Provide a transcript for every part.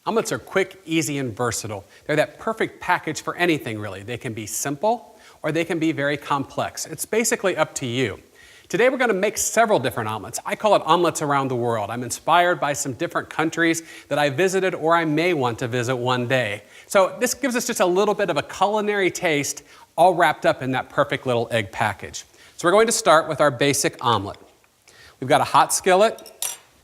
Omelets are quick, easy, and versatile. They're that perfect package for anything, really. They can be simple or they can be very complex. It's basically up to you. Today we're going to make several different omelets. I call it omelets around the world. I'm inspired by some different countries that I visited or I may want to visit one day. So this gives us just a little bit of a culinary taste all wrapped up in that perfect little egg package. So we're going to start with our basic omelet. We've got a hot skillet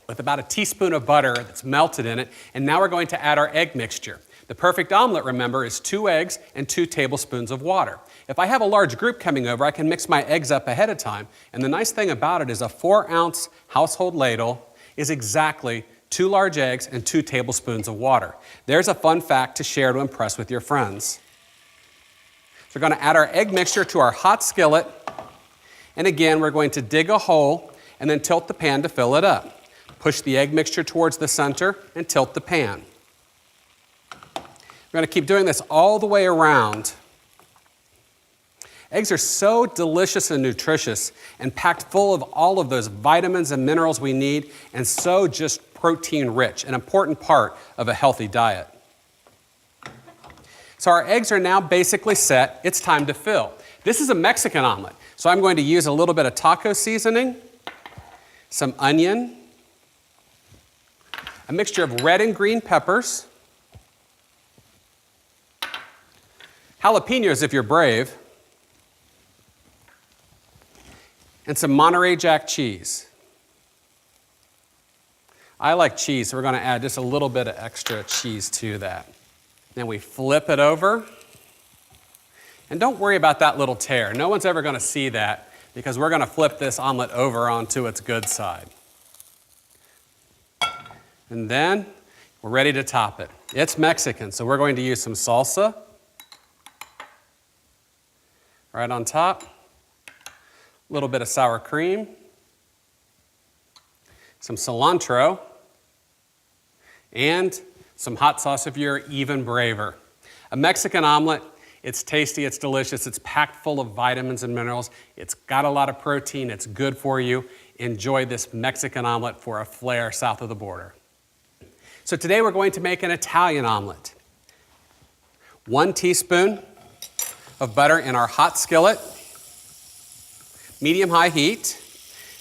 with about a teaspoon of butter that's melted in it, and now we're going to add our egg mixture. The perfect omelet, remember, is 2 eggs and 2 tablespoons of water. If I have a large group coming over, I can mix my eggs up ahead of time, and the nice thing about it is a 4-ounce household ladle is exactly 2 large eggs and 2 tablespoons of water. There's a fun fact to share to impress with your friends. So we're going to add our egg mixture to our hot skillet, and again, we're going to dig a hole and then tilt the pan to fill it up. Push the egg mixture towards the center and tilt the pan. We're going to keep doing this all the way around. Eggs are so delicious and nutritious and packed full of all of those vitamins and minerals we need, and so just protein rich, an important part of a healthy diet. So our eggs are now basically set. It's time to fill. This is a Mexican omelet, so I'm going to use a little bit of taco seasoning, some onion, a mixture of red and green peppers, jalapenos if you're brave, and some Monterey Jack cheese. I like cheese, so we're going to add just a little bit of extra cheese to that. Then we flip it over. And don't worry about that little tear. No one's ever going to see that because we're going to flip this omelet over onto its good side. And then we're ready to top it. It's Mexican, so we're going to use some salsa right on top, a little bit of sour cream, some cilantro, and some hot sauce if you're even braver. A Mexican omelet, it's tasty, it's delicious, it's packed full of vitamins and minerals, it's got a lot of protein, it's good for you. Enjoy this Mexican omelet for a flair south of the border. So today we're going to make an Italian omelet. 1 teaspoon of butter in our hot skillet, medium-high heat,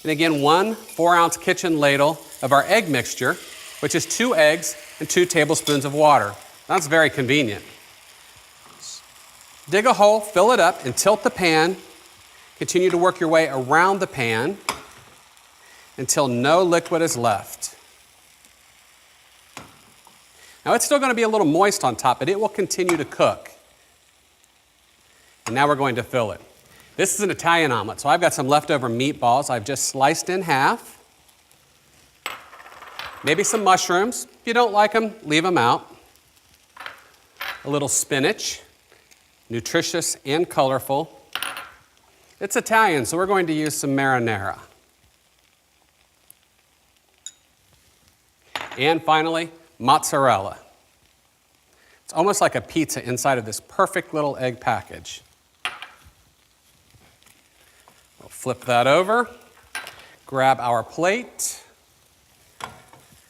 and again 1 4-ounce kitchen ladle of our egg mixture, which is 2 eggs and 2 tablespoons of water. That's very convenient. Dig a hole, fill it up, and tilt the pan. Continue to work your way around the pan until no liquid is left. Now it's still going to be a little moist on top, but it will continue to cook. And now we're going to fill it. This is an Italian omelet, so I've got some leftover meatballs I've just sliced in half. Maybe some mushrooms. If you don't like them, leave them out. A little spinach, nutritious and colorful. It's Italian, so we're going to use some marinara. And finally, mozzarella. It's almost like a pizza inside of this perfect little egg package. We'll flip that over, grab our plate.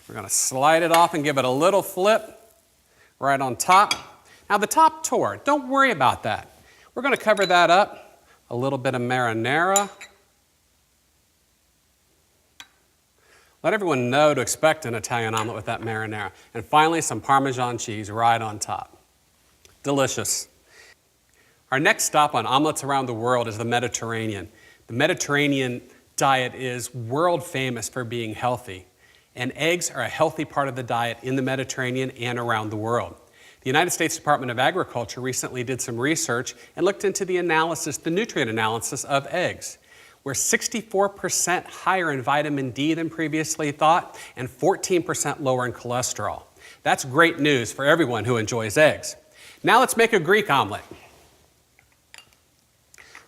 We're going to slide it off and give it a little flip right on top. Now the top tore, don't worry about that. We're going to cover that up, a little bit of marinara. Let everyone know to expect an Italian omelet with that marinara. And finally, some Parmesan cheese right on top. Delicious. Our next stop on omelets around the world is the Mediterranean. The Mediterranean diet is world famous for being healthy, and eggs are a healthy part of the diet in the Mediterranean and around the world. The United States Department of Agriculture recently did some research and looked into the nutrient analysis of eggs. We're 64% higher in vitamin D than previously thought and 14% lower in cholesterol. That's great news for everyone who enjoys eggs. Now let's make a Greek omelet. We're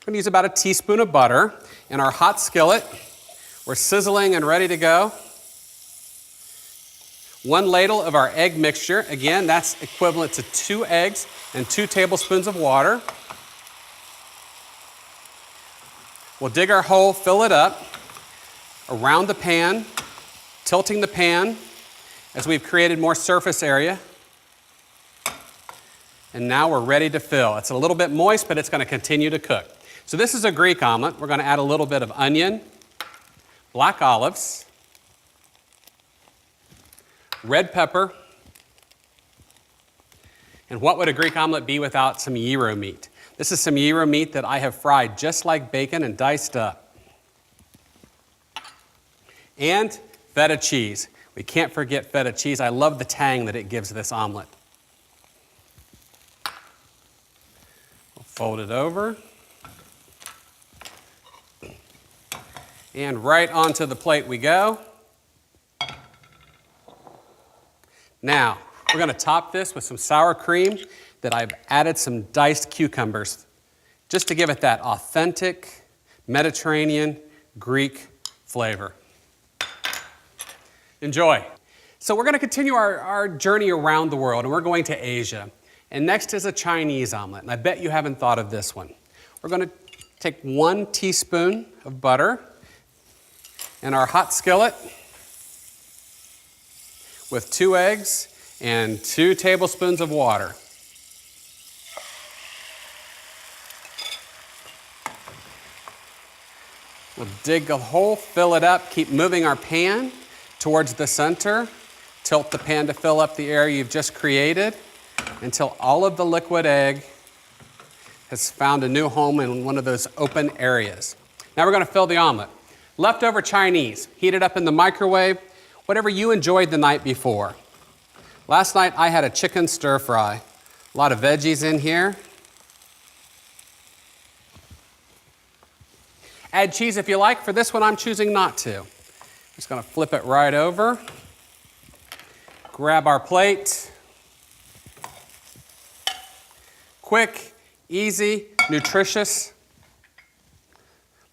going to use about a teaspoon of butter in our hot skillet. We're sizzling and ready to go. 1 ladle of our egg mixture. Again, that's equivalent to 2 eggs and 2 tablespoons of water. We'll dig our hole, fill it up around the pan, tilting the pan, as we've created more surface area. And now we're ready to fill. It's a little bit moist, but it's going to continue to cook. So this is a Greek omelet. We're going to add a little bit of onion, black olives, red pepper, and what would a Greek omelet be without some gyro meat? This is some gyro meat that I have fried just like bacon and diced up. And feta cheese. We can't forget feta cheese. I love the tang that it gives this omelet. We'll fold it over. And right onto the plate we go. Now, we're going to top this with some sour cream that I've added some diced cucumbers just to give it that authentic Mediterranean Greek flavor. Enjoy. So we're going to continue our journey around the world, and we're going to Asia. And next is a Chinese omelet, and I bet you haven't thought of this one. We're going to take 1 teaspoon of butter in our hot skillet with 2 eggs and 2 tablespoons of water. We'll dig a hole, fill it up, keep moving our pan towards the center. Tilt the pan to fill up the area you've just created until all of the liquid egg has found a new home in one of those open areas. Now we're going to fill the omelet. Leftover Chinese, heat it up in the microwave, whatever you enjoyed the night before. Last night I had a chicken stir fry. A lot of veggies in here. Add cheese if you like. For this one, I'm choosing not to. Just going to flip it right over. Grab our plate. Quick, easy, nutritious.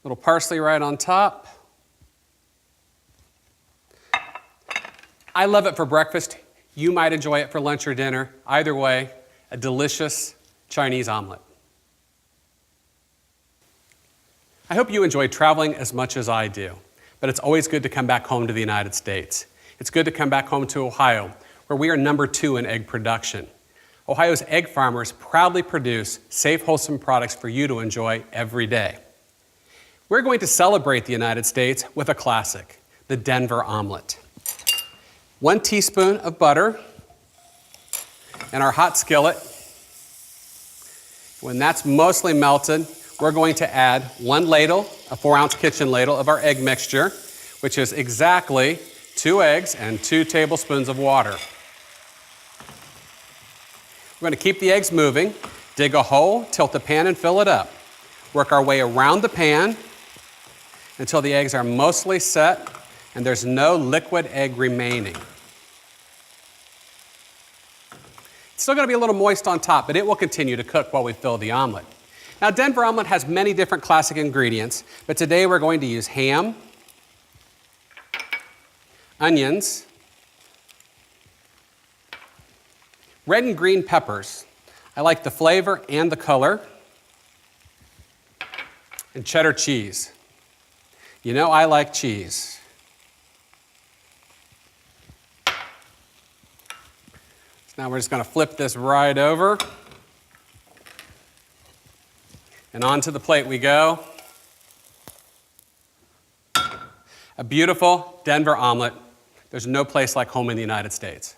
Little parsley right on top. I love it for breakfast. You might enjoy it for lunch or dinner. Either way, a delicious Chinese omelet. I hope you enjoy traveling as much as I do, but it's always good to come back home to the United States. It's good to come back home to Ohio, where we are number 2 in egg production. Ohio's egg farmers proudly produce safe, wholesome products for you to enjoy every day. We're going to celebrate the United States with a classic, the Denver omelet. 1 teaspoon of butter in our hot skillet. When that's mostly melted, we're going to add 1 ladle, a 4-ounce kitchen ladle of our egg mixture, which is exactly 2 eggs and 2 tablespoons of water. We're going to keep the eggs moving, dig a hole, tilt the pan and fill it up. Work our way around the pan until the eggs are mostly set and there's no liquid egg remaining. It's still going to be a little moist on top, but it will continue to cook while we fill the omelet. Now, Denver omelet has many different classic ingredients, but today we're going to use ham, onions, red and green peppers. I like the flavor and the color, and cheddar cheese. You know I like cheese. So now we're just going to flip this right over. And onto the plate we go. A beautiful Denver omelet. There's no place like home in the United States.